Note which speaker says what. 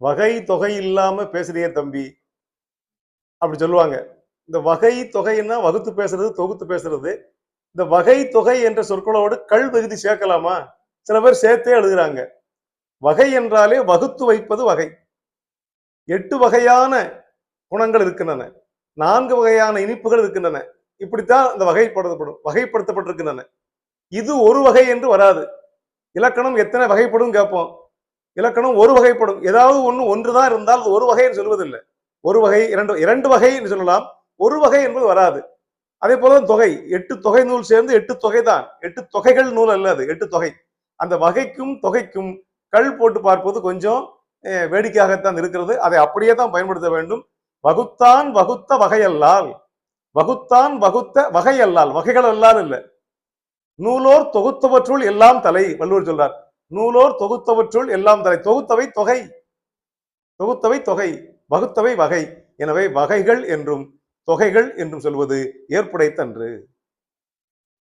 Speaker 1: வகை தொகை இல்லாம பேசுறியே தம்பி அப்படி சொல்லுவாங்க. இந்த வகை தொகைன்னா வகுத்து பேசுறது, தொகுத்து பேசுறது. இந்த வகை தொகை என்ற சொற்களோடு கள் விகுதி சேர்க்கலாமா? சில பேர் சேர்த்தே எழுதுறாங்க. வகை என்றாலே வகுத்து வைப்பது வகை. 8 வகையான குணங்கள் இருக்கின்றன. 4 வகையான இனிப்புகள் இருக்கின்றன. இப்படித்தான் இந்த வகைப்படுத்தப்பட்டிருக்கின்றன. இது ஒரு வகை என்று வராது. இலக்கணம் எத்தனை வகைப்படும் கேட்போம். இலக்கணம் ஒரு வகைப்படும். ஏதாவது ஒன்றுதான் இருந்தால் அது ஒரு வகை என்று சொல்வதில்லை. ஒரு வகை, இரண்டு வகை என்று சொல்லலாம். ஒரு வகை என்பது வராது. அதே போல தொகை 8 தொகை நூல் சேர்ந்து 8 தொகை தான். 8 தொகைகள் நூல் அல்ல அது, 8 தொகை. அந்த வகைக்கும் தொகைக்கும் கள் போட்டு பார்ப்பது கொஞ்சம் வேடிக்கையாகத்தான் இருக்கிறது. அதை அப்படியே தான் பயன்படுத்த வேண்டும். வகுத்தான் வகுத்த வகையல்லால், வகுத்தான் வகுத்த வகையல்லால், வகைகள் அல்லால் இல்லை. நூலோர் தொகுத்தவற்றுள் எல்லாம் தலை, வள்ளுவர் சொல்றார். நூலோர் தொகுத்தவற்றுள் எல்லாம் தலை. தொகுத்தவை தொகை, தொகுத்தவை தொகை, வகுத்தவை வகை. எனவே வகைகள் என்றும் தொகைகள் என்றும் சொல்வது ஏற்புடைத்தன்று.